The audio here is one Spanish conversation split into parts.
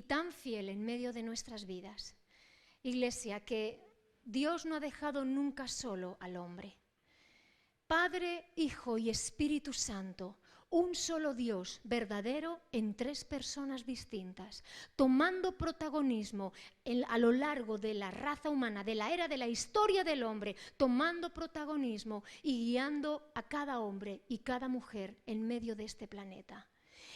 tan fiel en medio de nuestras vidas. Iglesia, que Dios no ha dejado nunca solo al hombre. Padre, Hijo y Espíritu Santo, un solo Dios verdadero en tres personas distintas, tomando protagonismo a lo largo de la raza humana, de la era de la historia del hombre, tomando protagonismo y guiando a cada hombre y cada mujer en medio de este planeta.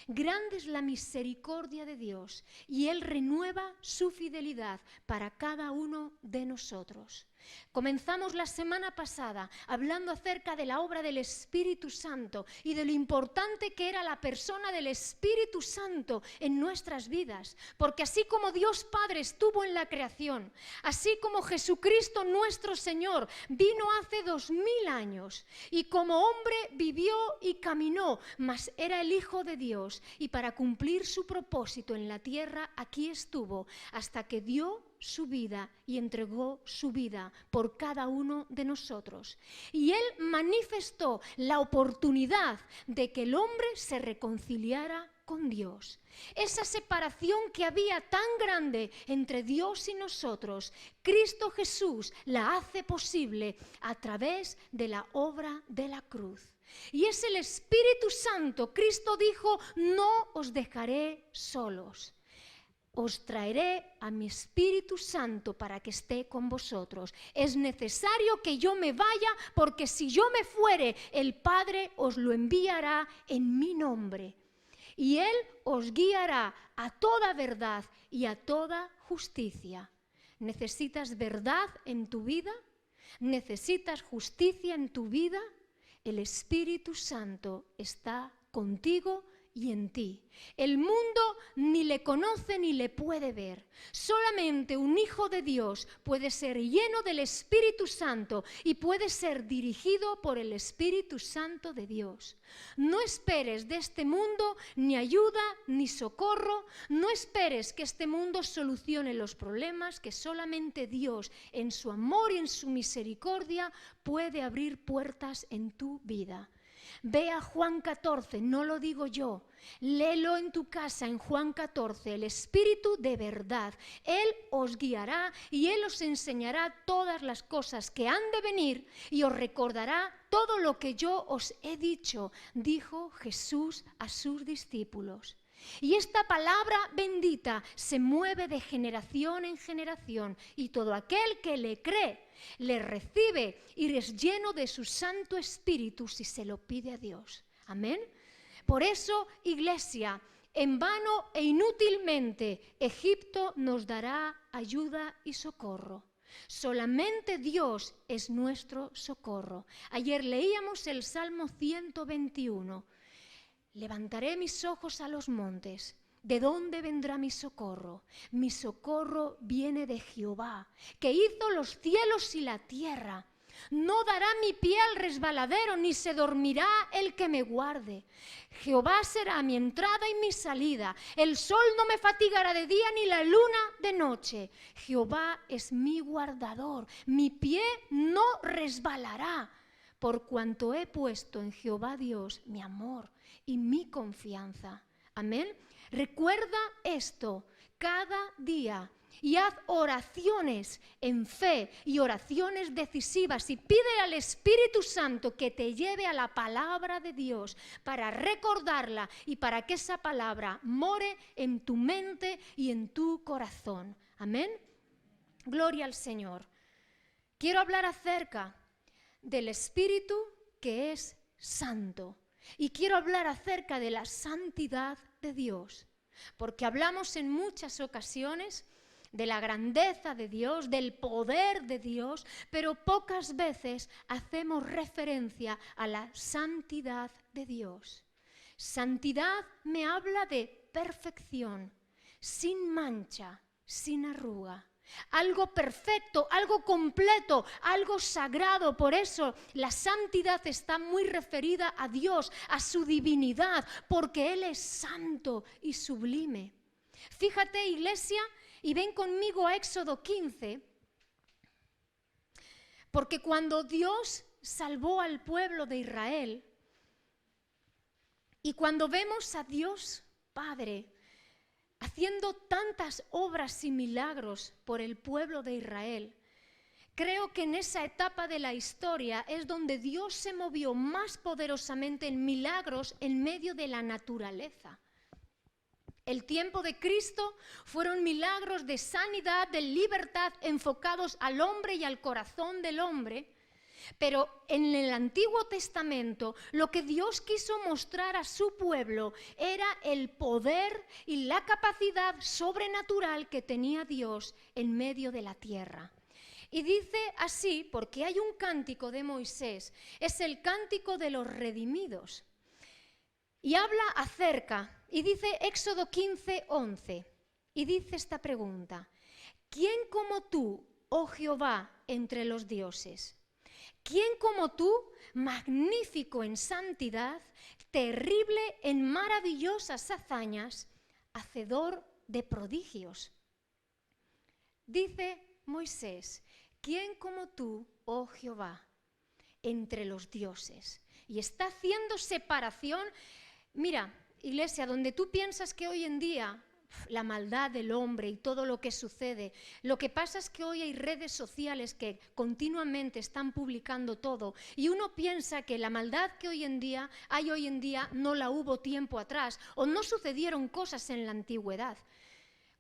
Grande es la misericordia de Dios y Él renueva su fidelidad para cada uno de nosotros. Comenzamos la semana pasada hablando acerca de la obra del Espíritu Santo y de lo importante que era la persona del Espíritu Santo en nuestras vidas, porque así como Dios Padre estuvo en la creación, así como Jesucristo nuestro Señor vino hace 2000 años y como hombre vivió y caminó, mas era el Hijo de Dios y para cumplir su propósito en la tierra aquí estuvo hasta que dio su vida y entregó su vida por cada uno de nosotros. Y Él manifestó la oportunidad de que el hombre se reconciliara con Dios. Esa separación que había tan grande entre Dios y nosotros, Cristo Jesús la hace posible a través de la obra de la cruz. Y es el Espíritu Santo. Cristo dijo: no os dejaré solos. Os traeré a mi Espíritu Santo para que esté con vosotros. Es necesario que yo me vaya, porque si yo me fuere, el Padre os lo enviará en mi nombre. Y Él os guiará a toda verdad y a toda justicia. ¿Necesitas verdad en tu vida? ¿Necesitas justicia en tu vida? El Espíritu Santo está contigo y en ti. El mundo ni le conoce ni le puede ver. Solamente un hijo de Dios puede ser lleno del Espíritu Santo y puede ser dirigido por el Espíritu Santo de Dios. No esperes de este mundo ni ayuda ni socorro. No esperes que este mundo solucione los problemas, que solamente Dios en su amor y en su misericordia puede abrir puertas en tu vida. Ve a Juan 14, no lo digo yo, léelo en tu casa en Juan 14, el Espíritu de verdad. Él os guiará y Él os enseñará todas las cosas que han de venir y os recordará todo lo que yo os he dicho, dijo Jesús a sus discípulos. Y esta palabra bendita se mueve de generación en generación y todo aquel que le cree, le recibe y es lleno de su Santo Espíritu si se lo pide a Dios. Amén. Por eso, Iglesia, en vano e inútilmente Egipto nos dará ayuda y socorro. Solamente Dios es nuestro socorro. Ayer leíamos el Salmo 121. Levantaré mis ojos a los montes. ¿De dónde vendrá mi socorro? Mi socorro viene de Jehová, que hizo los cielos y la tierra. No dará mi pie al resbaladero, ni se dormirá el que me guarde. Jehová será mi entrada y mi salida. El sol no me fatigará de día, ni la luna de noche. Jehová es mi guardador. Mi pie no resbalará, por cuanto he puesto en Jehová Dios mi amor y mi confianza. Amén. Recuerda esto cada día y haz oraciones en fe y oraciones decisivas y pide al Espíritu Santo que te lleve a la palabra de Dios para recordarla y para que esa palabra more en tu mente y en tu corazón. Amén. Gloria al Señor. Quiero hablar acerca del Espíritu que es santo. Y quiero hablar acerca de la santidad de Dios, porque hablamos en muchas ocasiones de la grandeza de Dios, del poder de Dios, pero pocas veces hacemos referencia a la santidad de Dios. Santidad me habla de perfección, sin mancha, sin arruga. Algo perfecto, algo completo, algo sagrado. Por eso la santidad está muy referida a Dios, a su divinidad, porque Él es santo y sublime. Fíjate, Iglesia, y ven conmigo a Éxodo 15, porque cuando Dios salvó al pueblo de Israel, y cuando vemos a Dios Padre haciendo tantas obras y milagros por el pueblo de Israel. Creo que en esa etapa de la historia es donde Dios se movió más poderosamente en milagros en medio de la naturaleza. El tiempo de Cristo fueron milagros de sanidad, de libertad, enfocados al hombre y al corazón del hombre. Pero en el Antiguo Testamento lo que Dios quiso mostrar a su pueblo era el poder y la capacidad sobrenatural que tenía Dios en medio de la tierra. Y dice así, porque hay un cántico de Moisés, es el cántico de los redimidos. Y habla acerca, y dice Éxodo 15:11, y dice esta pregunta: ¿quién como tú, oh Jehová, entre los dioses? ¿Quién como tú, magnífico en santidad, terrible en maravillosas hazañas, hacedor de prodigios? Dice Moisés: ¿quién como tú, oh Jehová, entre los dioses? Y está haciendo separación. Mira, iglesia, donde tú piensas que hoy en día la maldad del hombre y todo lo que sucede, lo que pasa es que hoy hay redes sociales que continuamente están publicando todo y uno piensa que la maldad que hoy en día no la hubo tiempo atrás o no sucedieron cosas en la antigüedad.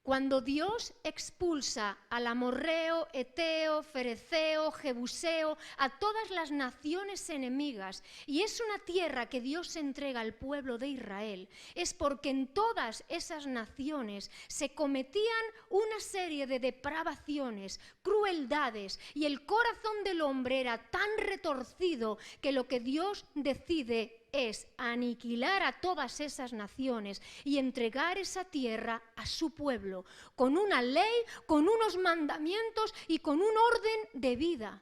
Cuando Dios expulsa al amorreo, eteo, fereceo, jebuseo, a todas las naciones enemigas, y es una tierra que Dios entrega al pueblo de Israel, es porque en todas esas naciones se cometían una serie de depravaciones, crueldades, y el corazón del hombre era tan retorcido que lo que Dios decide es aniquilar a todas esas naciones y entregar esa tierra a su pueblo, con una ley, con unos mandamientos y con un orden de vida.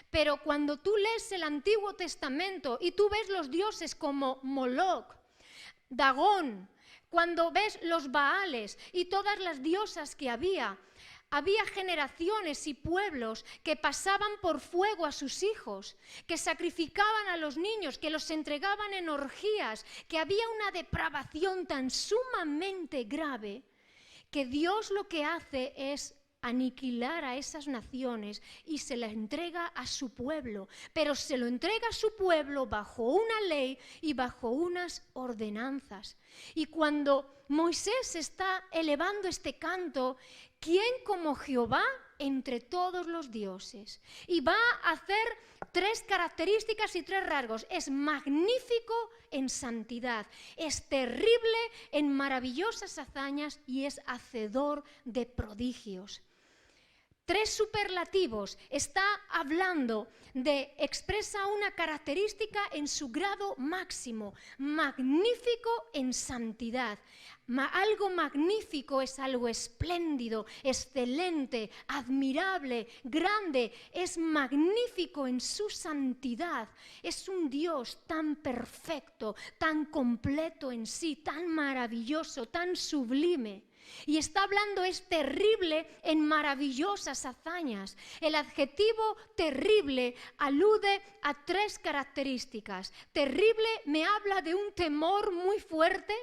Pero cuando tú lees el Antiguo Testamento y tú ves los dioses como Moloc, Dagón, cuando ves los Baales y todas las diosas que había generaciones y pueblos que pasaban por fuego a sus hijos, que sacrificaban a los niños, que los entregaban en orgías, que había una depravación tan sumamente grave que Dios lo que hace es aniquilar a esas naciones y se la entrega a su pueblo, pero se lo entrega a su pueblo bajo una ley y bajo unas ordenanzas. Y cuando Moisés está elevando este canto, ¿quién como Jehová entre todos los dioses? Y va a hacer 3 características y 3 rasgos. Es magnífico en santidad, es terrible en maravillosas hazañas y es hacedor de prodigios. 3 superlativos. Está hablando expresa una característica en su grado máximo, magnífico en santidad. Algo magnífico es algo espléndido, excelente, admirable, grande. Es magnífico en su santidad. Es un Dios tan perfecto, tan completo en sí, tan maravilloso, tan sublime. Y está hablando es terrible en maravillosas hazañas. El adjetivo terrible alude a 3 características. Terrible me habla de un temor muy fuerte.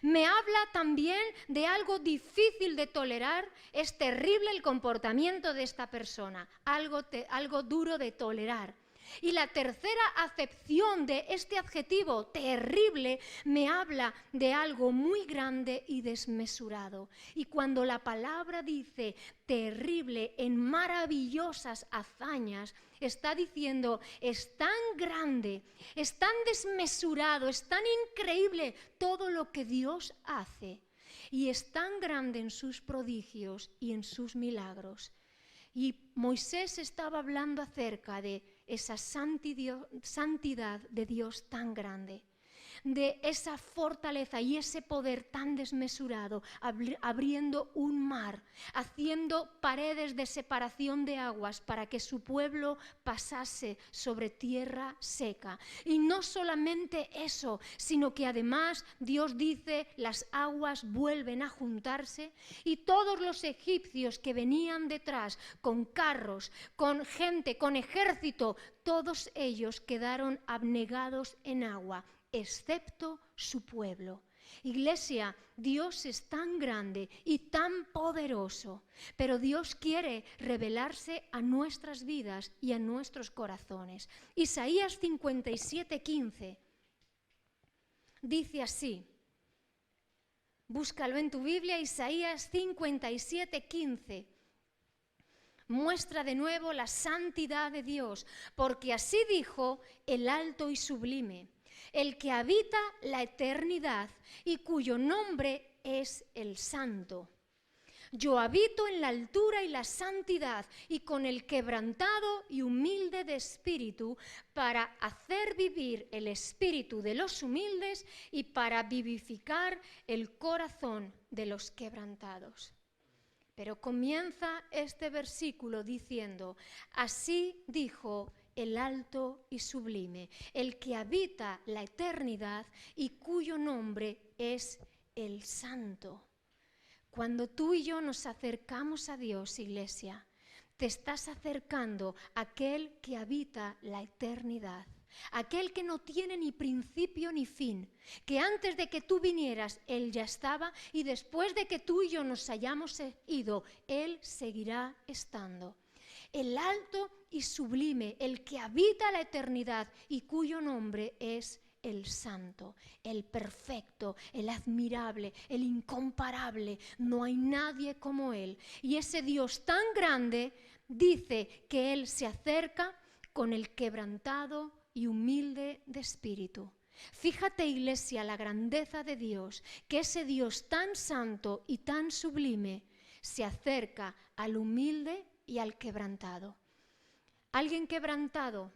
Me habla también de algo difícil de tolerar. Es terrible el comportamiento de esta persona, algo duro de tolerar. Y la tercera acepción de este adjetivo terrible me habla de algo muy grande y desmesurado. Y cuando la palabra dice terrible en maravillosas hazañas, está diciendo es tan grande, es tan desmesurado, es tan increíble todo lo que Dios hace. Y es tan grande en sus prodigios y en sus milagros. Y Moisés estaba hablando acerca de esa santidad de Dios tan grande, de esa fortaleza y ese poder tan desmesurado, abriendo un mar, haciendo paredes de separación de aguas para que su pueblo pasase sobre tierra seca. Y no solamente eso, sino que además Dios dice, las aguas vuelven a juntarse y todos los egipcios que venían detrás con carros, con gente, con ejército, todos ellos quedaron abnegados en agua, excepto su pueblo. Iglesia, Dios es tan grande y tan poderoso, pero Dios quiere revelarse a nuestras vidas y a nuestros corazones. Isaías 57:15 dice así, búscalo en tu Biblia, Isaías 57:15. Muestra de nuevo la santidad de Dios, porque así dijo el alto y sublime, el que habita la eternidad y cuyo nombre es el Santo. Yo habito en la altura y la santidad y con el quebrantado y humilde de espíritu, para hacer vivir el espíritu de los humildes y para vivificar el corazón de los quebrantados. Pero comienza este versículo diciendo, así dijo el alto y sublime, el que habita la eternidad y cuyo nombre es el Santo. Cuando tú y yo nos acercamos a Dios, iglesia, te estás acercando a aquel que habita la eternidad, aquel que no tiene ni principio ni fin, que antes de que tú vinieras, Él ya estaba, y después de que tú y yo nos hayamos ido, Él seguirá estando. El alto y sublime, el que habita la eternidad y cuyo nombre es el Santo, el perfecto, el admirable, el incomparable. No hay nadie como Él. Y ese Dios tan grande dice que Él se acerca con el quebrantado y humilde de espíritu. Fíjate, iglesia, la grandeza de Dios, que ese Dios tan santo y tan sublime se acerca al humilde y al quebrantado. Alguien quebrantado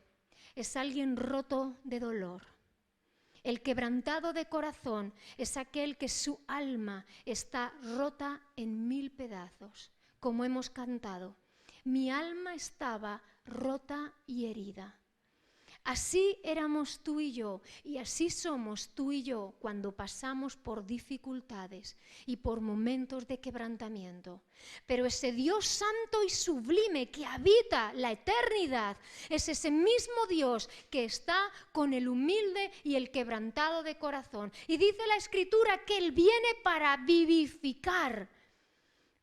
es alguien roto de dolor. El quebrantado de corazón es aquel que su alma está rota en 1000 pedazos, como hemos cantado. Mi alma estaba rota y herida. Así éramos tú y yo, y así somos tú y yo cuando pasamos por dificultades y por momentos de quebrantamiento. Pero ese Dios santo y sublime que habita la eternidad es ese mismo Dios que está con el humilde y el quebrantado de corazón. Y dice la Escritura que Él viene para vivificar.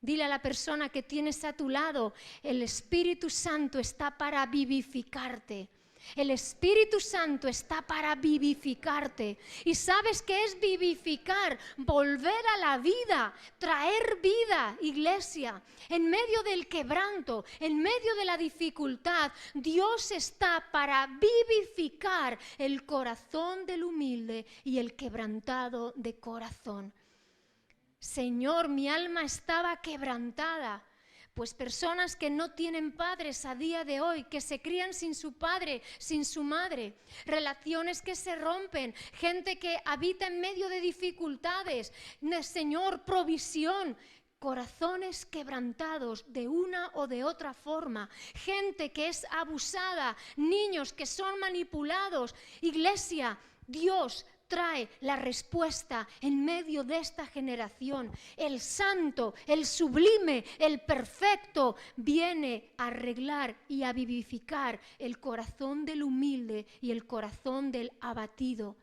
Dile a la persona que tienes a tu lado, el Espíritu Santo está para vivificarte. El Espíritu Santo está para vivificarte. ¿Y sabes qué es vivificar? Volver a la vida, traer vida, iglesia. En medio del quebranto, en medio de la dificultad, Dios está para vivificar el corazón del humilde y el quebrantado de corazón. Señor, mi alma estaba quebrantada. Pues personas que no tienen padres a día de hoy, que se crían sin su padre, sin su madre, relaciones que se rompen, gente que habita en medio de dificultades, Señor, provisión, corazones quebrantados de una o de otra forma, gente que es abusada, niños que son manipulados. Iglesia, Dios trae la respuesta en medio de esta generación. El santo, el sublime, el perfecto viene a arreglar y a vivificar el corazón del humilde y el corazón del abatido.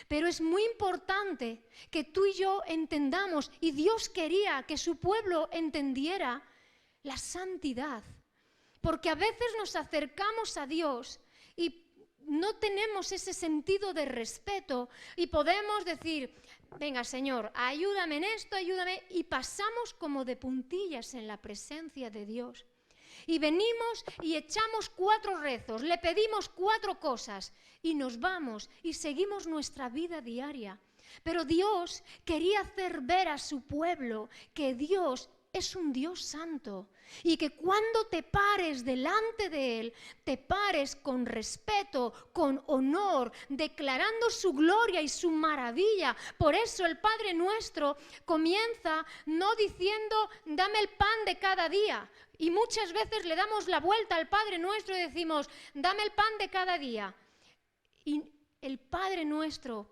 Pero es muy importante que tú y yo entendamos, y Dios quería que su pueblo entendiera, la santidad. Porque a veces nos acercamos a Dios y no tenemos ese sentido de respeto y podemos decir, venga Señor, ayúdame en esto, ayúdame, y pasamos como de puntillas en la presencia de Dios. Y venimos y echamos 4 rezos, le pedimos 4 cosas y nos vamos y seguimos nuestra vida diaria. Pero Dios quería hacer ver a su pueblo que Dios es un Dios santo y que cuando te pares delante de Él, te pares con respeto, con honor, declarando su gloria y su maravilla. Por eso el Padre Nuestro comienza no diciendo, dame el pan de cada día. Y muchas veces le damos la vuelta al Padre Nuestro y decimos, dame el pan de cada día. Y el Padre Nuestro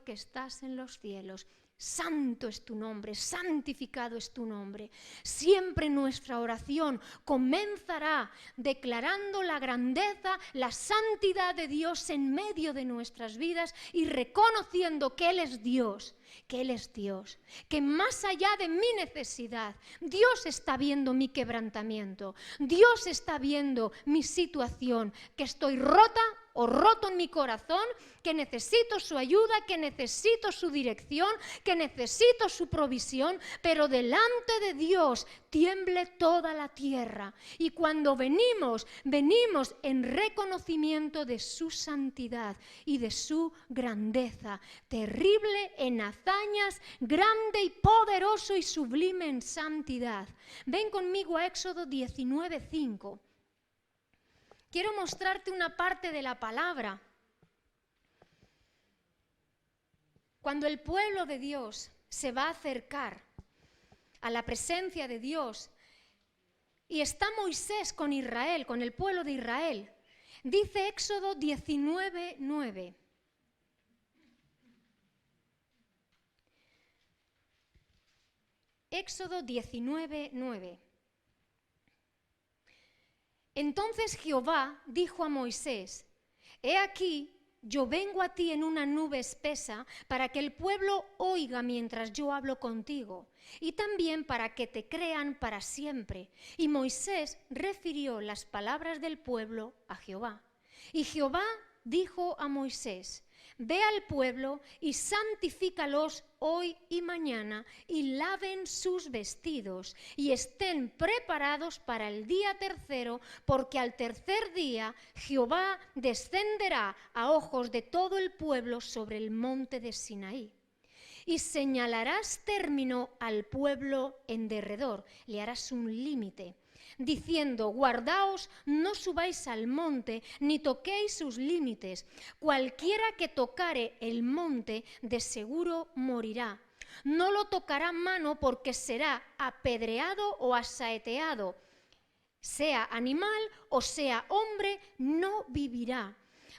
que estás en los cielos, Santo es tu nombre, santificado es tu nombre. Siempre nuestra oración comenzará declarando la grandeza, la santidad de Dios en medio de nuestras vidas y reconociendo que Él es Dios, que Él es Dios, que más allá de mi necesidad, Dios está viendo mi quebrantamiento, Dios está viendo mi situación, que estoy rota o roto en mi corazón, que necesito su ayuda, que necesito su dirección, que necesito su provisión, pero delante de Dios tiemble toda la tierra. Y cuando venimos en reconocimiento de su santidad y de su grandeza, terrible en hazañas, grande y poderoso y sublime en santidad. Ven conmigo a Éxodo 19:5. Quiero mostrarte una parte de la palabra. Cuando el pueblo de Dios se va a acercar a la presencia de Dios y está Moisés con Israel, con el pueblo de Israel, dice Éxodo 19:9. Éxodo 19:9. Entonces Jehová dijo a Moisés: He aquí, yo vengo a ti en una nube espesa para que el pueblo oiga mientras yo hablo contigo, y también para que te crean para siempre. Y Moisés refirió las palabras del pueblo a Jehová. Y Jehová dijo a Moisés: Ve al pueblo y santifícalos hoy y mañana, y laven sus vestidos, y estén preparados para el día tercero, porque al tercer día Jehová descenderá a ojos de todo el pueblo sobre el monte de Sinaí. Y señalarás término al pueblo en derredor, le harás un límite, diciendo: guardaos, no subáis al monte, ni toquéis sus límites. Cualquiera que tocare el monte, de seguro morirá. No lo tocará mano, porque será apedreado o asaeteado. Sea animal o sea hombre, no vivirá.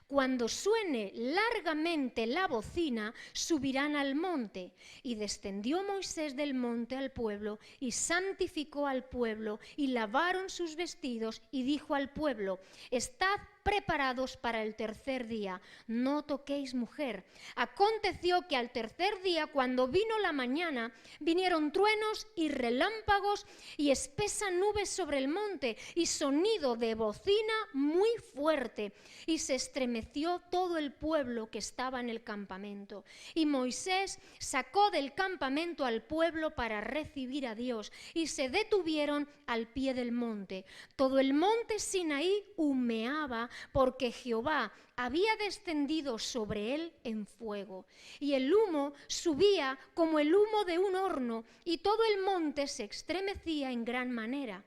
Cuando suene largamente la bocina, subirán al monte. Y descendió Moisés del monte al pueblo, y santificó al pueblo, y lavaron sus vestidos, y dijo al pueblo: Estad preparados para el tercer día, no toquéis mujer. Aconteció que al tercer día, cuando vino la mañana, vinieron truenos y relámpagos y espesa nube sobre el monte, y sonido de bocina muy fuerte, y se estremeció todo el pueblo que estaba en el campamento. Y Moisés sacó del campamento al pueblo para recibir a Dios, y se detuvieron al pie del monte. Todo el monte Sinaí humeaba, porque Jehová había descendido sobre él en fuego, y el humo subía como el humo de un horno, y todo el monte se estremecía en gran manera.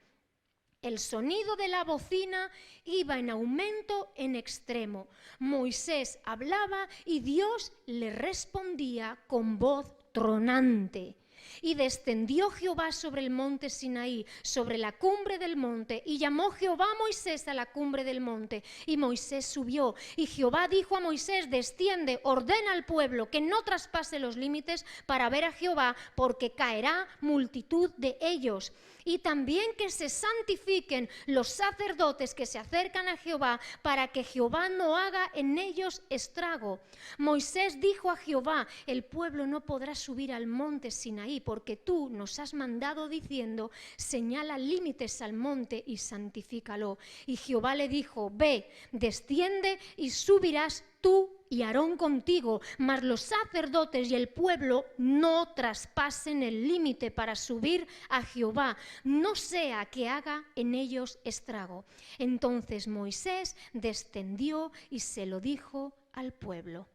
El sonido de la bocina iba en aumento en extremo. Moisés hablaba y Dios le respondía con voz tronante. Y descendió Jehová sobre el monte Sinaí, sobre la cumbre del monte, y llamó Jehová a Moisés a la cumbre del monte, y Moisés subió. Y Jehová dijo a Moisés: desciende, ordena al pueblo que no traspase los límites para ver a Jehová, porque caerá multitud de ellos. Y también que se santifiquen los sacerdotes que se acercan a Jehová, para que Jehová no haga en ellos estrago. Moisés dijo a Jehová: el pueblo no podrá subir al monte Sinaí, porque tú nos has mandado diciendo: señala límites al monte y santifícalo. Y Jehová le dijo: ve, desciende y subirás tú y Aarón contigo, mas los sacerdotes y el pueblo no traspasen el límite para subir a Jehová, no sea que haga en ellos estrago. Entonces Moisés descendió y se lo dijo al pueblo.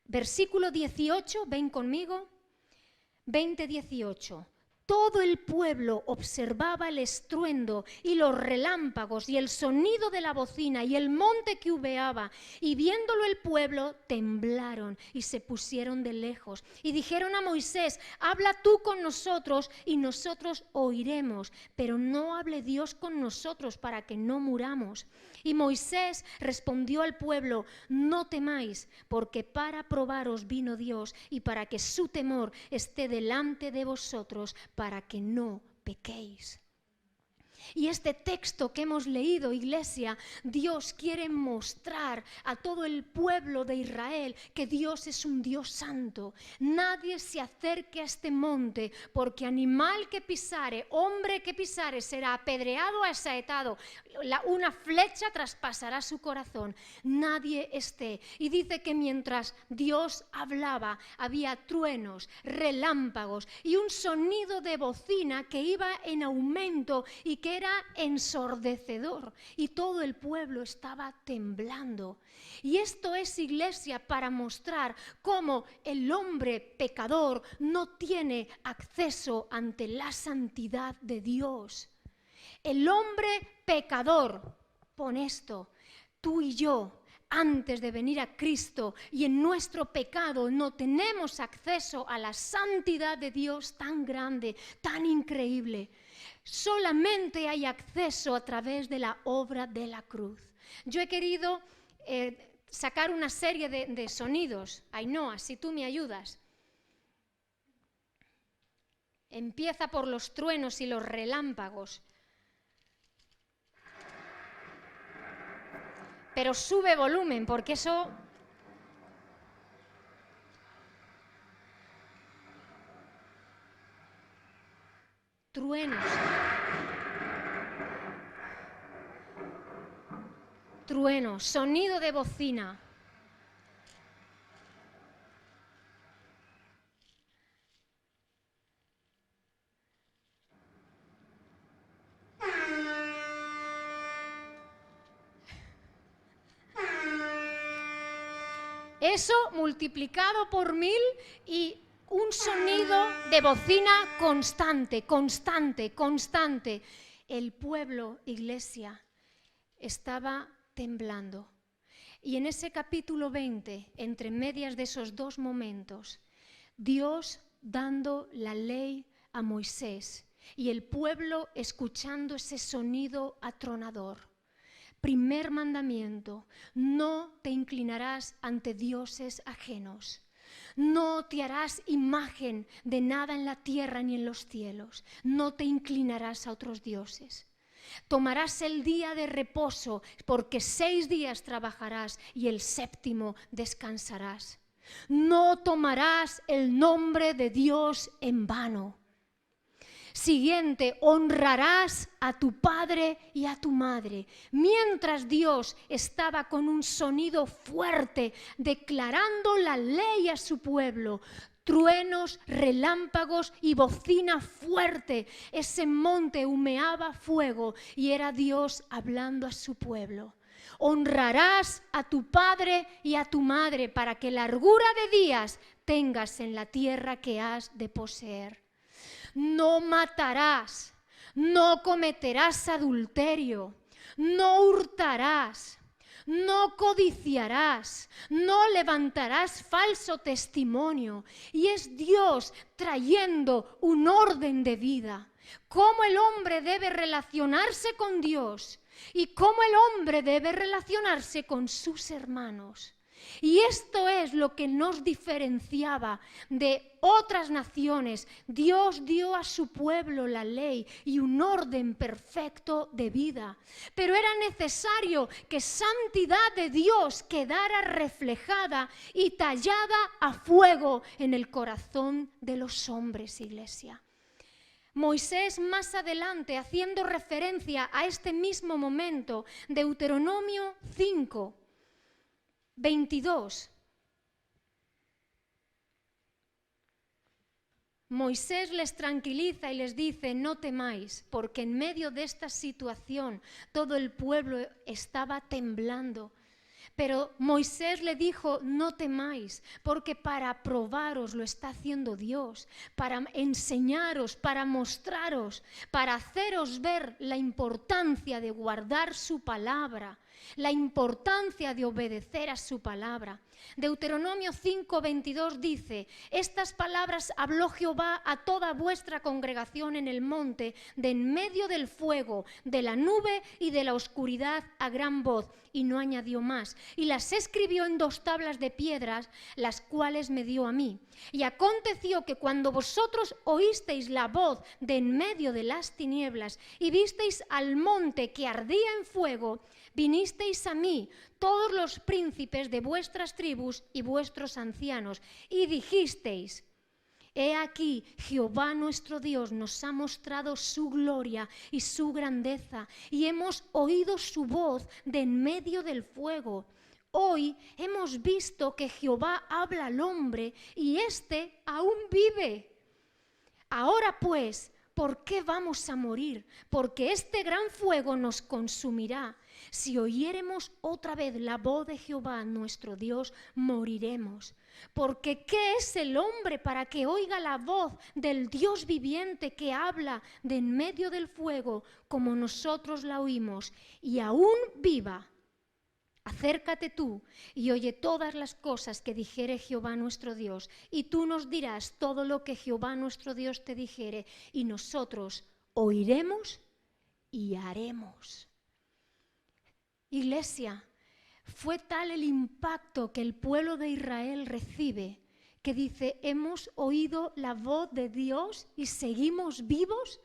Versículo 18, ven conmigo. 20:18. Todo el pueblo observaba el estruendo y los relámpagos y el sonido de la bocina y el monte que humeaba, y viéndolo el pueblo temblaron y se pusieron de lejos y dijeron a Moisés: habla tú con nosotros y nosotros oiremos, pero no hable Dios con nosotros para que no muramos. Y Moisés respondió al pueblo: no temáis, porque para probaros vino Dios y para que su temor esté delante de vosotros, para que no pequéis. Y este texto que hemos leído, iglesia, Dios quiere mostrar a todo el pueblo de Israel que Dios es un Dios santo. Nadie se acerque a este monte, porque animal que pisare, hombre que pisare, será apedreado o asaetado. Una flecha traspasará su corazón. Nadie esté. Y dice que mientras Dios hablaba, había truenos, relámpagos y un sonido de bocina que iba en aumento y que era ensordecedor, y todo el pueblo estaba temblando. Y esto es, iglesia, para mostrar cómo el hombre pecador no tiene acceso ante la santidad de Dios. El hombre pecador, pon esto, tú y yo, antes de venir a Cristo y en nuestro pecado, no tenemos acceso a la santidad de Dios tan grande, tan increíble. Solamente hay acceso a través de la obra de la cruz. Yo he querido sacar una serie de sonidos. Ainhoa, si tú me ayudas. Empieza por los truenos y los relámpagos. Pero sube volumen, porque eso... Truenos. Truenos, sonido de bocina. Eso multiplicado por 1000 y un sonido de bocina constante, constante, constante. El pueblo, iglesia, estaba temblando. Y en ese capítulo 20, entre medias de esos dos momentos, Dios dando la ley a Moisés y el pueblo escuchando ese sonido atronador. Primer mandamiento: no te inclinarás ante dioses ajenos. No te harás imagen de nada en la tierra ni en los cielos. No te inclinarás a otros dioses. Tomarás el día de reposo, porque 6 días trabajarás y el 7º descansarás. No tomarás el nombre de Dios en vano. Siguiente: honrarás a tu padre y a tu madre. Mientras Dios estaba con un sonido fuerte declarando la ley a su pueblo, truenos, relámpagos y bocina fuerte, ese monte humeaba fuego y era Dios hablando a su pueblo. Honrarás a tu padre y a tu madre para que largura de días tengas en la tierra que has de poseer. No matarás, no cometerás adulterio, no hurtarás, no codiciarás, no levantarás falso testimonio. Y es Dios trayendo un orden de vida. Cómo el hombre debe relacionarse con Dios y cómo el hombre debe relacionarse con sus hermanos. Y esto es lo que nos diferenciaba de otras naciones. Dios dio a su pueblo la ley y un orden perfecto de vida. Pero era necesario que santidad de Dios quedara reflejada y tallada a fuego en el corazón de los hombres, iglesia. Moisés, más adelante, haciendo referencia a este mismo momento, Deuteronomio 5, 22. Moisés les tranquiliza y les dice: no temáis, porque en medio de esta situación todo el pueblo estaba temblando. Pero Moisés le dijo, no temáis, porque para probaros lo está haciendo Dios, para enseñaros, para mostraros, para haceros ver la importancia de guardar su palabra, la importancia de obedecer a su palabra. Deuteronomio 5:22 dice, estas palabras habló Jehová a toda vuestra congregación en el monte, de en medio del fuego, de la nube y de la oscuridad a gran voz, y no añadió más. Y las escribió en 2 tablas de piedras, las cuales me dio a mí. Y aconteció que cuando vosotros oísteis la voz de en medio de las tinieblas y visteis al monte que ardía en fuego, vinisteis a mí, todos los príncipes de vuestras tribus y vuestros ancianos, y dijisteis, he aquí, Jehová nuestro Dios nos ha mostrado su gloria y su grandeza, y hemos oído su voz de en medio del fuego. Hoy hemos visto que Jehová habla al hombre, y éste aún vive. Ahora pues, ¿por qué vamos a morir? Porque este gran fuego nos consumirá. Si oyéremos otra vez la voz de Jehová nuestro Dios, moriremos. Porque ¿qué es el hombre para que oiga la voz del Dios viviente que habla de en medio del fuego como nosotros la oímos y aún viva? Acércate tú y oye todas las cosas que dijere Jehová nuestro Dios, y tú nos dirás todo lo que Jehová nuestro Dios te dijere, y nosotros oiremos y haremos. Iglesia, fue tal el impacto que el pueblo de Israel recibe, que dice, hemos oído la voz de Dios y seguimos vivos.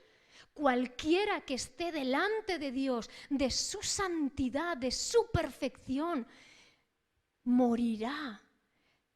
Cualquiera que esté delante de Dios, de su santidad, de su perfección, morirá.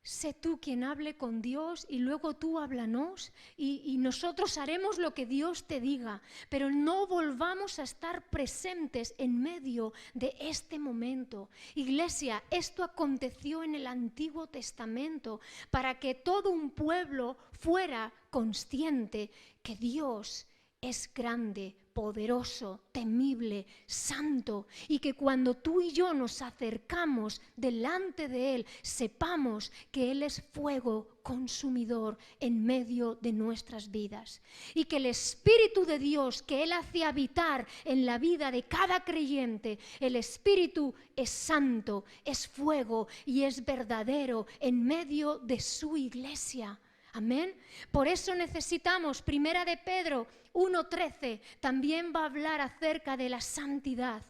Sé tú quien hable con Dios y luego tú háblanos y nosotros haremos lo que Dios te diga, pero no volvamos a estar presentes en medio de este momento. Iglesia, esto aconteció en el Antiguo Testamento para que todo un pueblo fuera consciente que Dios es grande, poderoso, temible, santo, y que cuando tú y yo nos acercamos delante de Él, sepamos que Él es fuego consumidor en medio de nuestras vidas, y que el Espíritu de Dios que Él hace habitar en la vida de cada creyente, el Espíritu es santo, es fuego y es verdadero en medio de su iglesia. Amén. Por eso necesitamos, 1 de Pedro 1:13, también va a hablar acerca de la santidad.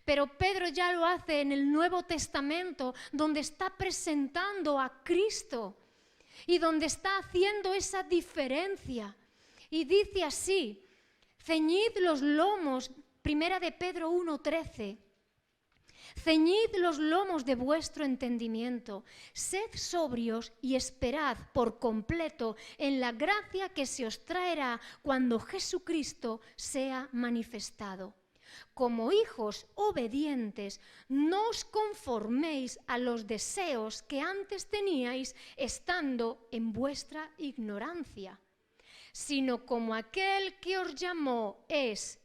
Pero Pedro ya lo hace en el Nuevo Testamento, donde está presentando a Cristo y donde está haciendo esa diferencia. Y dice así, ceñid los lomos, 1 de Pedro 1:13. Ceñid los lomos de vuestro entendimiento, sed sobrios y esperad por completo en la gracia que se os traerá cuando Jesucristo sea manifestado. Como hijos obedientes, no os conforméis a los deseos que antes teníais estando en vuestra ignorancia, sino como aquel que os llamó es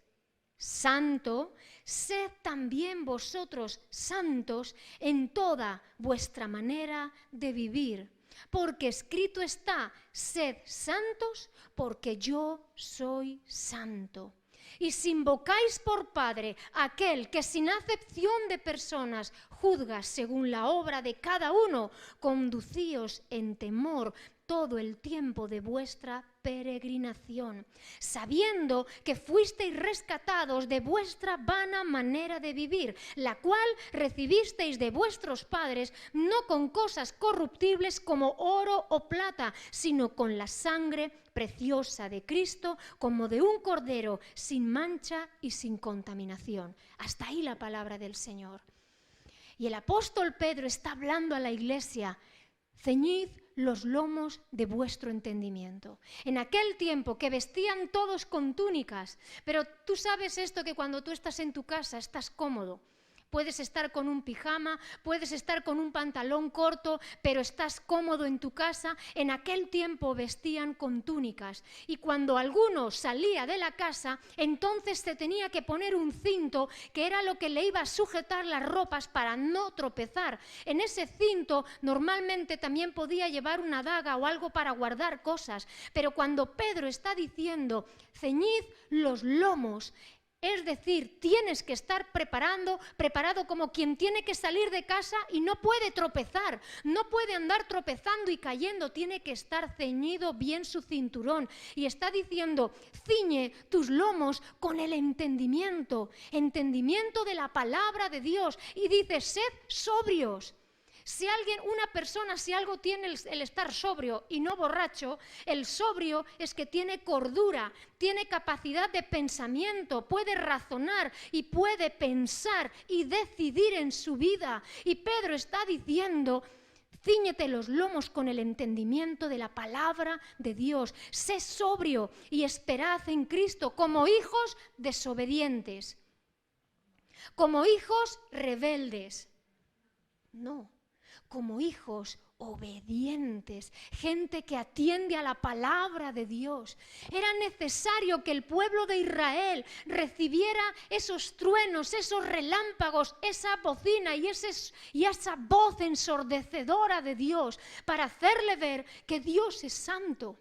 santo, sed también vosotros santos en toda vuestra manera de vivir. Porque escrito está, sed santos, porque yo soy santo. Y si invocáis por Padre aquel que sin acepción de personas juzga según la obra de cada uno, conducíos en temor todo el tiempo de vuestra peregrinación, sabiendo que fuisteis rescatados de vuestra vana manera de vivir, la cual recibisteis de vuestros padres, no con cosas corruptibles como oro o plata, sino con la sangre preciosa de Cristo, como de un cordero sin mancha y sin contaminación. Hasta ahí la palabra del Señor. Y el apóstol Pedro está hablando a la iglesia, ceñid los lomos de vuestro entendimiento. En aquel tiempo que vestían todos con túnicas, pero tú sabes esto, que cuando tú estás en tu casa estás cómodo, Puedes estar con un pijama, puedes estar con un pantalón corto, pero estás cómodo en tu casa. En aquel tiempo vestían con túnicas y cuando alguno salía de la casa, entonces se tenía que poner un cinto que era lo que le iba a sujetar las ropas para no tropezar. En ese cinto normalmente también podía llevar una daga o algo para guardar cosas, pero cuando Pedro está diciendo, ceñid los lomos, es decir, tienes que estar preparado como quien tiene que salir de casa y no puede tropezar, no puede andar tropezando y cayendo, tiene que estar ceñido bien su cinturón. Y está diciendo, ciñe tus lomos con el entendimiento de la palabra de Dios. Y dice, sed sobrios. Si algo tiene el estar sobrio y no borracho, el sobrio es que tiene cordura, tiene capacidad de pensamiento, puede razonar y puede pensar y decidir en su vida. Y Pedro está diciendo, cíñete los lomos con el entendimiento de la palabra de Dios. Sé sobrio y esperad en Cristo como hijos desobedientes, como hijos rebeldes. No. Como hijos obedientes, gente que atiende a la palabra de Dios. Era necesario que el pueblo de Israel recibiera esos truenos, esos relámpagos, esa bocina y esa voz ensordecedora de Dios para hacerle ver que Dios es santo,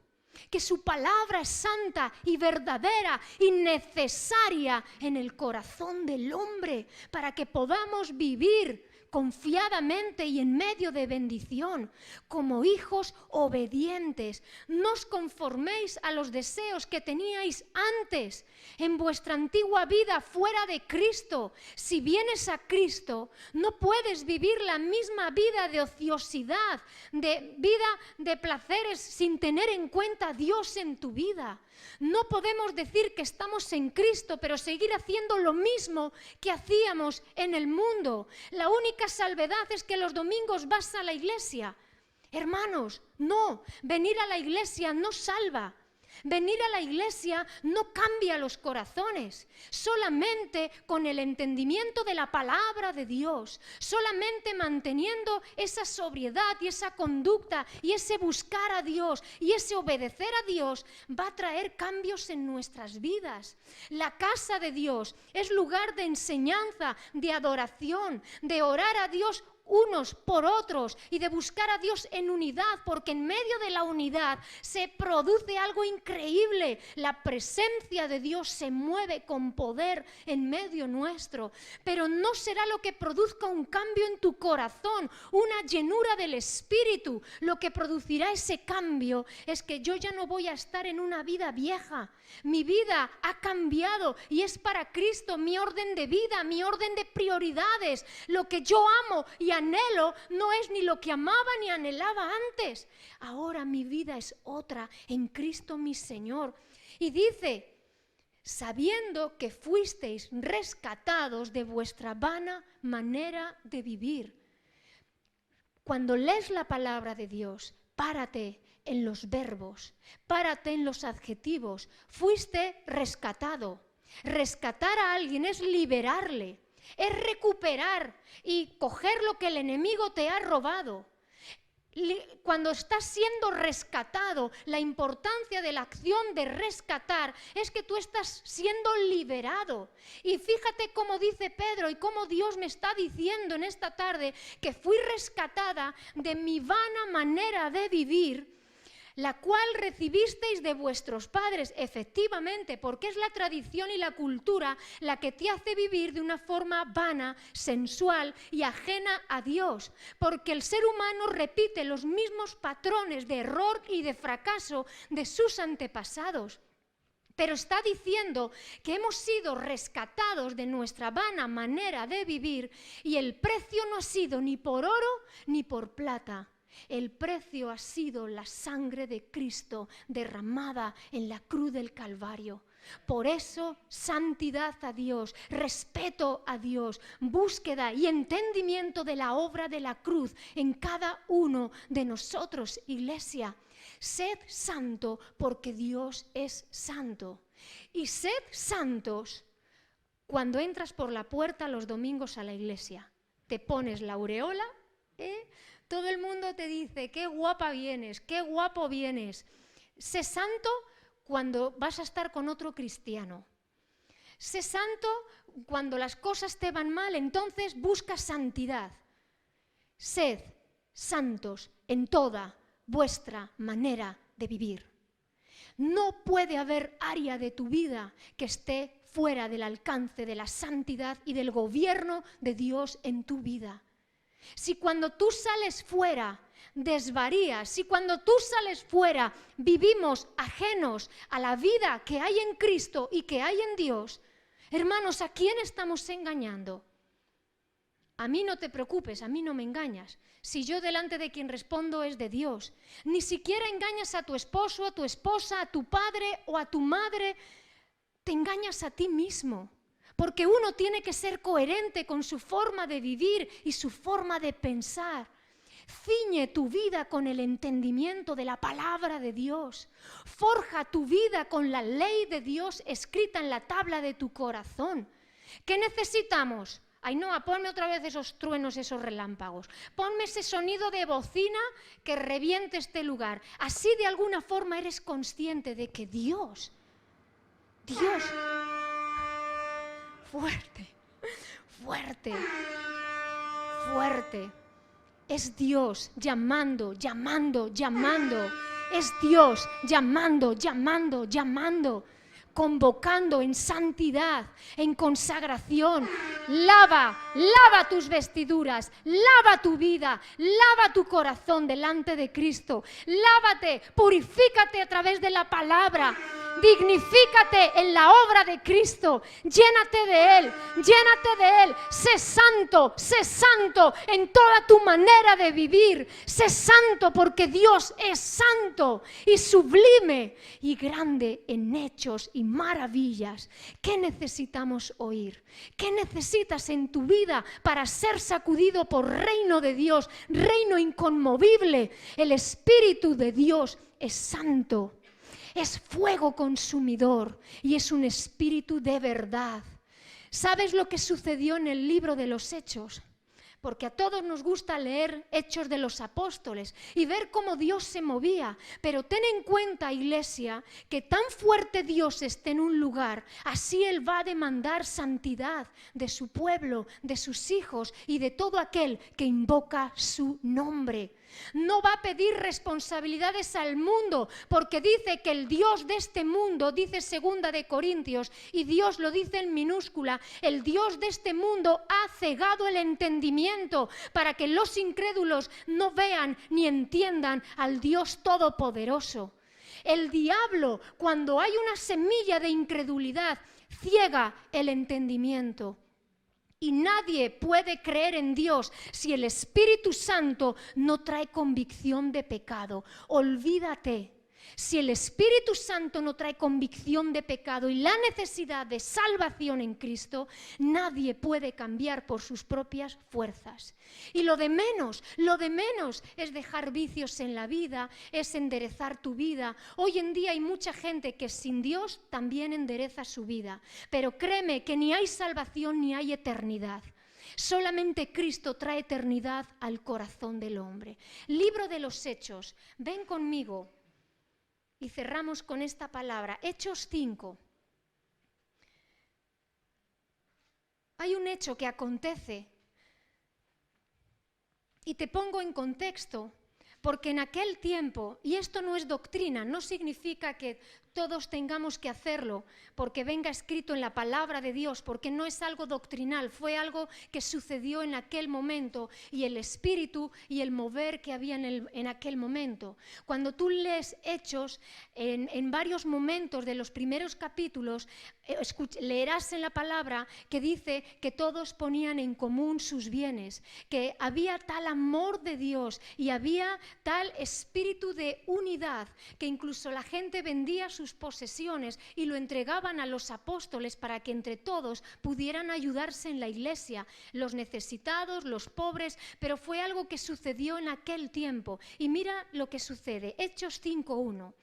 que su palabra es santa y verdadera y necesaria en el corazón del hombre para que podamos vivir confiadamente y en medio de bendición, como hijos obedientes. No os conforméis a los deseos que teníais antes en vuestra antigua vida fuera de Cristo. Si vienes a Cristo, no puedes vivir la misma vida de ociosidad, de vida de placeres sin tener en cuenta a Dios en tu vida. No podemos decir que estamos en Cristo, pero seguir haciendo lo mismo que hacíamos en el mundo. La única salvedad es que los domingos vas a la iglesia. Hermanos, no, venir a la iglesia no salva. Venir a la iglesia no cambia los corazones, solamente con el entendimiento de la palabra de Dios, solamente manteniendo esa sobriedad y esa conducta y ese buscar a Dios y ese obedecer a Dios va a traer cambios en nuestras vidas. La casa de Dios es lugar de enseñanza, de adoración, de orar a Dios unos por otros y de buscar a Dios en unidad, porque en medio de la unidad se produce algo increíble. La presencia de Dios se mueve con poder en medio nuestro, pero no será lo que produzca un cambio en tu corazón, una llenura del Espíritu. Lo que producirá ese cambio es que yo ya no voy a estar en una vida vieja. Mi vida ha cambiado y es para Cristo. Mi orden de vida, mi orden de prioridades, lo que yo amo y anhelo no es ni lo que amaba ni anhelaba antes. Ahora mi vida es otra en Cristo mi Señor. Y dice, sabiendo que fuisteis rescatados de vuestra vana manera de vivir. Cuando lees la palabra de Dios, párate en los verbos, párate en los adjetivos. Fuiste rescatado. Rescatar a alguien es liberarle, es recuperar y coger lo que el enemigo te ha robado. Cuando estás siendo rescatado, la importancia de la acción de rescatar es que tú estás siendo liberado. Y fíjate cómo dice Pedro y cómo Dios me está diciendo en esta tarde que fui rescatada de mi vana manera de vivir, la cual recibisteis de vuestros padres, efectivamente, porque es la tradición y la cultura la que te hace vivir de una forma vana, sensual y ajena a Dios, porque el ser humano repite los mismos patrones de error y de fracaso de sus antepasados. Pero está diciendo que hemos sido rescatados de nuestra vana manera de vivir y el precio no ha sido ni por oro ni por plata. El precio ha sido la sangre de Cristo derramada en la cruz del Calvario. Por eso, santidad a Dios, respeto a Dios, búsqueda y entendimiento de la obra de la cruz en cada uno de nosotros, iglesia. Sed santo porque Dios es santo. Y sed santos cuando entras por la puerta los domingos a la iglesia. Te pones la aureola, todo el mundo te dice, qué guapa vienes, qué guapo vienes. Sé santo cuando vas a estar con otro cristiano. Sé santo cuando las cosas te van mal, entonces busca santidad. Sed santos en toda vuestra manera de vivir. No puede haber área de tu vida que esté fuera del alcance de la santidad y del gobierno de Dios en tu vida. Si cuando tú sales fuera desvarías, si cuando tú sales fuera vivimos ajenos a la vida que hay en Cristo y que hay en Dios, hermanos, ¿a quién estamos engañando? A mí no te preocupes, a mí no me engañas. Si yo delante de quien respondo es de Dios. Ni siquiera engañas a tu esposo, a tu esposa, a tu padre o a tu madre. Te engañas a ti mismo. Porque uno tiene que ser coherente con su forma de vivir y su forma de pensar. Ciñe tu vida con el entendimiento de la palabra de Dios. Forja tu vida con la ley de Dios escrita en la tabla de tu corazón. ¿Qué necesitamos? Ainhoa, ponme otra vez esos truenos, esos relámpagos. Ponme ese sonido de bocina que reviente este lugar. Así de alguna forma eres consciente de que Dios, fuerte, fuerte, fuerte. Es Dios llamando, llamando, llamando. Es Dios llamando, llamando, llamando. Convocando en santidad, en consagración. Lava tus vestiduras, lava tu vida, lava tu corazón delante de Cristo. Lávate, purifícate a través de la palabra. Dignifícate en la obra de Cristo. Llénate de Él, llénate de Él. Sé santo en toda tu manera de vivir. Sé santo porque Dios es santo y sublime y grande en hechos y maravillas. ¿Qué necesitamos oír? ¿Qué necesitas en tu vida para ser sacudido por reino de Dios, reino inconmovible? El Espíritu de Dios es santo. Es fuego consumidor y es un espíritu de verdad. ¿Sabes lo que sucedió en el libro de los Hechos? Porque a todos nos gusta leer Hechos de los Apóstoles y ver cómo Dios se movía. Pero ten en cuenta, iglesia, que tan fuerte Dios esté en un lugar, así Él va a demandar santidad de su pueblo, de sus hijos y de todo aquel que invoca su nombre. No va a pedir responsabilidades al mundo, porque dice que el Dios de este mundo, dice 2 de Corintios, y Dios lo dice en minúscula, el Dios de este mundo ha cegado el entendimiento para que los incrédulos no vean ni entiendan al Dios todopoderoso. El diablo, cuando hay una semilla de incredulidad, ciega el entendimiento. Y nadie puede creer en Dios si el Espíritu Santo no trae convicción de pecado. Olvídate. Si el Espíritu Santo no trae convicción de pecado y la necesidad de salvación en Cristo, nadie puede cambiar por sus propias fuerzas. Y lo de menos es dejar vicios en la vida, es enderezar tu vida. Hoy en día hay mucha gente que sin Dios también endereza su vida. Pero créeme que ni hay salvación ni hay eternidad. Solamente Cristo trae eternidad al corazón del hombre. Libro de los Hechos, ven conmigo. Y cerramos con esta palabra, Hechos 5. Hay un hecho que acontece y te pongo en contexto, porque en aquel tiempo, y esto no es doctrina, no significa que todos tengamos que hacerlo porque venga escrito en la palabra de Dios, porque no es algo doctrinal, fue algo que sucedió en aquel momento y el espíritu y el mover que había en aquel momento. Cuando tú lees Hechos, en varios momentos de los primeros capítulos, leerás en la palabra que dice que todos ponían en común sus bienes, que había tal amor de Dios y había tal espíritu de unidad que incluso la gente vendía sus posesiones y lo entregaban a los apóstoles para que entre todos pudieran ayudarse en la iglesia, los necesitados, los pobres, pero fue algo que sucedió en aquel tiempo. Y mira lo que sucede, Hechos 5:1.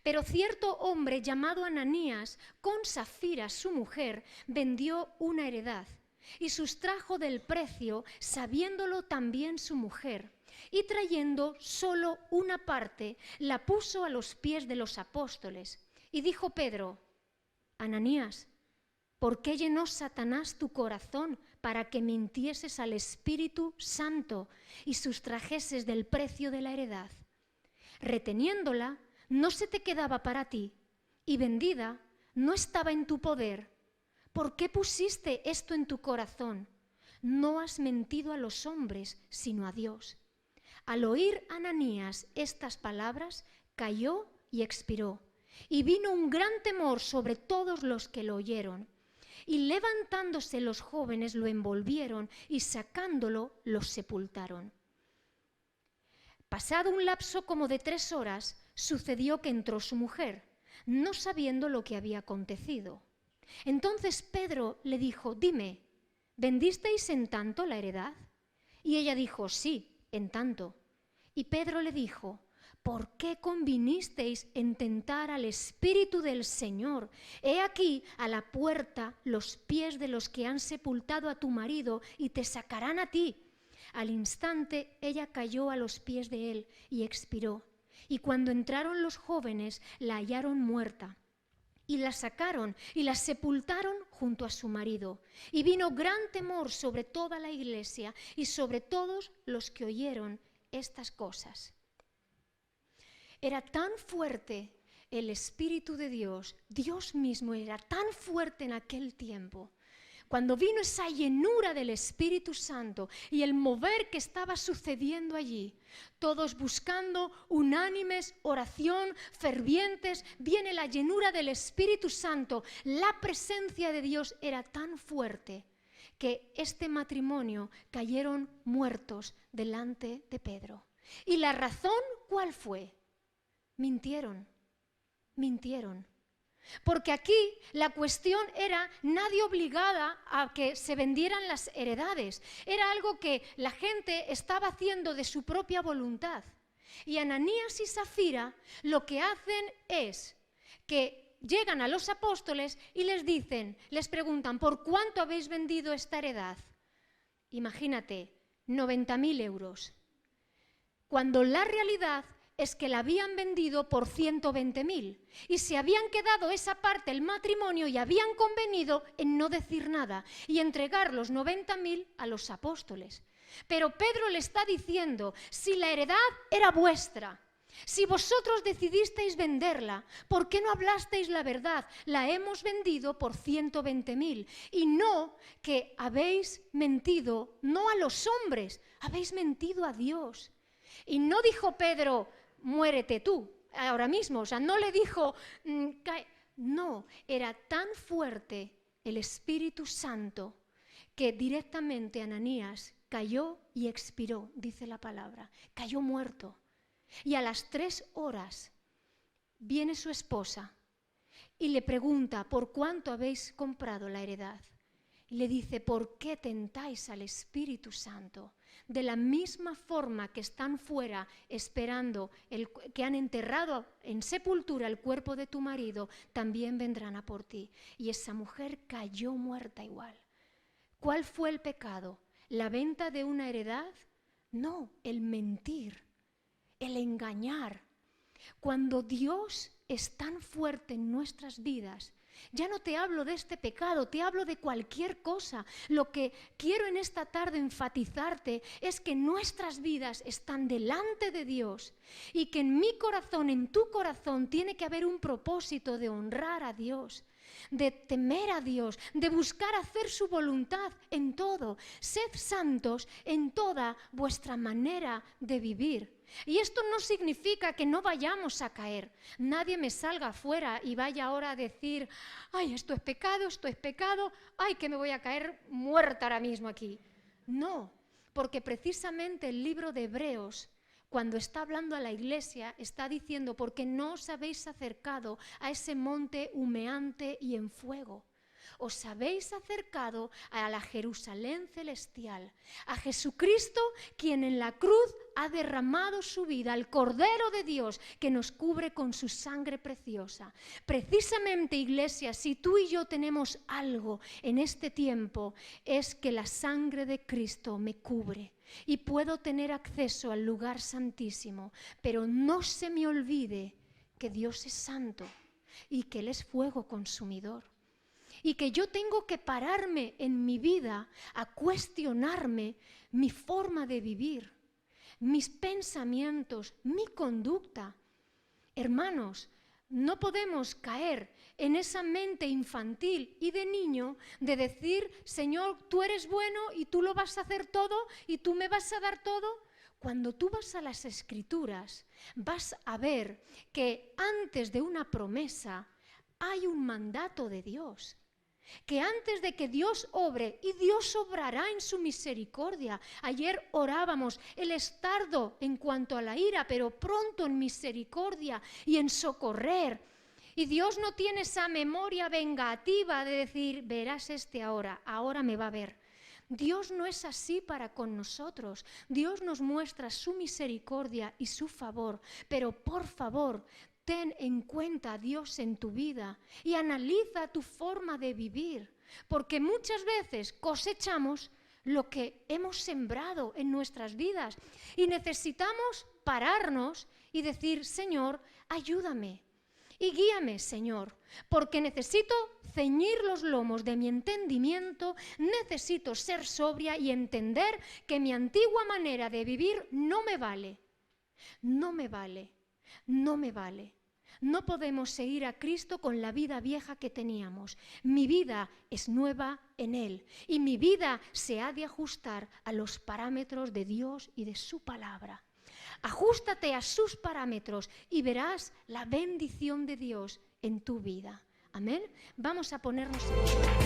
Pero cierto hombre llamado Ananías, con Safira su mujer, vendió una heredad y sustrajo del precio, sabiéndolo también su mujer, y trayendo solo una parte, la puso a los pies de los apóstoles. Y dijo Pedro: Ananías, ¿por qué llenó Satanás tu corazón para que mintieses al Espíritu Santo y sustrajeses del precio de la heredad? Reteniéndola, no se te quedaba para ti, y vendida, no estaba en tu poder. ¿Por qué pusiste esto en tu corazón? No has mentido a los hombres, sino a Dios. Al oír Ananías estas palabras, cayó y expiró, y vino un gran temor sobre todos los que lo oyeron. Y levantándose los jóvenes lo envolvieron y sacándolo lo sepultaron. Pasado un lapso como de 3 horas, sucedió que entró su mujer, no sabiendo lo que había acontecido. Entonces Pedro le dijo: dime, ¿vendisteis en tanto la heredad? Y ella dijo: sí, en tanto. Y Pedro le dijo: ¿por qué convinisteis en tentar al Espíritu del Señor? He aquí a la puerta los pies de los que han sepultado a tu marido y te sacarán a ti. Al instante ella cayó a los pies de él y expiró. Y cuando entraron los jóvenes, la hallaron muerta. Y la sacaron y la sepultaron junto a su marido. Y vino gran temor sobre toda la iglesia y sobre todos los que oyeron estas cosas. Era tan fuerte el Espíritu de Dios, Dios mismo era tan fuerte en aquel tiempo. Cuando vino esa llenura del Espíritu Santo y el mover que estaba sucediendo allí, todos buscando unánimes, oración, fervientes, viene la llenura del Espíritu Santo. La presencia de Dios era tan fuerte que este matrimonio cayeron muertos delante de Pedro. ¿Y la razón cuál fue? Mintieron. Porque aquí la cuestión era nadie obligada a que se vendieran las heredades. Era algo que la gente estaba haciendo de su propia voluntad. Y Ananías y Safira lo que hacen es que llegan a los apóstoles y les preguntan: ¿por cuánto habéis vendido esta heredad? Imagínate, 90.000 euros. Cuando la realidad es que la habían vendido por 120.000 y se habían quedado esa parte el matrimonio y habían convenido en no decir nada y entregar los 90.000 a los apóstoles. Pero Pedro le está diciendo: si la heredad era vuestra, si vosotros decidisteis venderla, ¿por qué no hablasteis la verdad? La hemos vendido por 120.000 y no que habéis mentido, no a los hombres, habéis mentido a Dios. Y no dijo Pedro: muérete tú ahora mismo, o sea, no le dijo no, era tan fuerte el Espíritu Santo que directamente Ananías cayó y expiró, dice la palabra, cayó muerto. Y a las 3 horas viene su esposa y le pregunta: ¿por cuánto habéis comprado la heredad? Y le dice: ¿por qué tentáis al Espíritu Santo? De la misma forma que están fuera esperando, que han enterrado en sepultura el cuerpo de tu marido, también vendrán a por ti. Y esa mujer cayó muerta igual. ¿Cuál fue el pecado? ¿La venta de una heredad? No, el mentir, el engañar. Cuando Dios es tan fuerte en nuestras vidas, ya no te hablo de este pecado, te hablo de cualquier cosa. Lo que quiero en esta tarde enfatizarte es que nuestras vidas están delante de Dios y que en mi corazón, en tu corazón, tiene que haber un propósito de honrar a Dios, de temer a Dios, de buscar hacer su voluntad en todo. Sed santos en toda vuestra manera de vivir. Y esto no significa que no vayamos a caer. Nadie me salga afuera y vaya ahora a decir: ay, esto es pecado, ay, que me voy a caer muerta ahora mismo aquí. No, porque precisamente el libro de Hebreos, cuando está hablando a la iglesia, está diciendo: porque no os habéis acercado a ese monte humeante y en fuego. os habéis acercado a la Jerusalén celestial, a Jesucristo, quien en la cruz ha derramado su vida, al Cordero de Dios que nos cubre con su sangre preciosa. Precisamente, iglesia, si tú y yo tenemos algo en este tiempo, es que la sangre de Cristo me cubre y puedo tener acceso al lugar santísimo, pero no se me olvide que Dios es santo y que Él es fuego consumidor. Y que yo tengo que pararme en mi vida a cuestionarme mi forma de vivir, mis pensamientos, mi conducta. Hermanos, no podemos caer en esa mente infantil y de niño de decir, Señor, tú eres bueno y tú lo vas a hacer todo y tú me vas a dar todo. Cuando tú vas a las Escrituras, vas a ver que antes de una promesa hay un mandato de Dios. Que antes de que Dios obre, y Dios obrará en su misericordia. Ayer orábamos, Él es tardo en cuanto a la ira, pero pronto en misericordia y en socorrer. Y Dios no tiene esa memoria vengativa de decir, verás ahora me va a ver. Dios no es así para con nosotros. Dios nos muestra su misericordia y su favor, pero por favor, ten en cuenta a Dios en tu vida y analiza tu forma de vivir, porque muchas veces cosechamos lo que hemos sembrado en nuestras vidas y necesitamos pararnos y decir, Señor, ayúdame y guíame, Señor, porque necesito ceñir los lomos de mi entendimiento, necesito ser sobria y entender que mi antigua manera de vivir no me vale, no me vale, no me vale. No podemos seguir a Cristo con la vida vieja que teníamos. Mi vida es nueva en Él y mi vida se ha de ajustar a los parámetros de Dios y de su palabra. Ajústate a sus parámetros y verás la bendición de Dios en tu vida. Amén. Vamos a ponernos en pie.